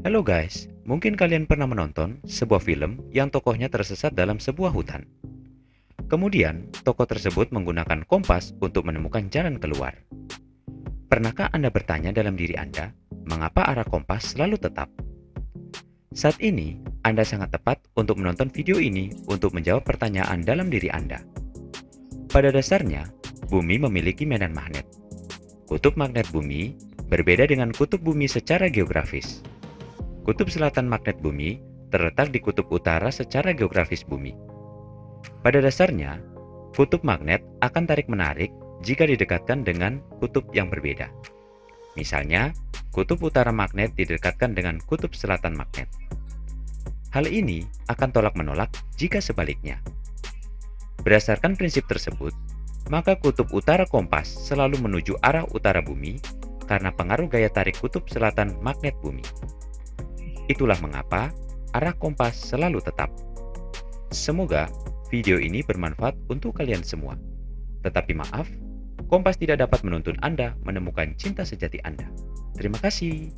Halo guys, mungkin kalian pernah menonton sebuah film yang tokohnya tersesat dalam sebuah hutan. Kemudian, tokoh tersebut menggunakan kompas untuk menemukan jalan keluar. Pernahkah Anda bertanya dalam diri Anda, mengapa arah kompas selalu tetap? Saat ini, Anda sangat tepat untuk menonton video ini untuk menjawab pertanyaan dalam diri Anda. Pada dasarnya, bumi memiliki medan magnet. Kutub magnet bumi berbeda dengan kutub bumi secara geografis. Kutub selatan magnet bumi terletak di kutub utara secara geografis bumi. Pada dasarnya, kutub magnet akan tarik-menarik jika didekatkan dengan kutub yang berbeda. Misalnya, kutub utara magnet didekatkan dengan kutub selatan magnet. Hal ini akan tolak-menolak jika sebaliknya. Berdasarkan prinsip tersebut, maka kutub utara kompas selalu menuju arah utara bumi karena pengaruh gaya tarik kutub selatan magnet bumi. Itulah mengapa arah kompas selalu tetap. Semoga video ini bermanfaat untuk kalian semua. Tetapi maaf, kompas tidak dapat menuntun Anda menemukan cinta sejati Anda. Terima kasih.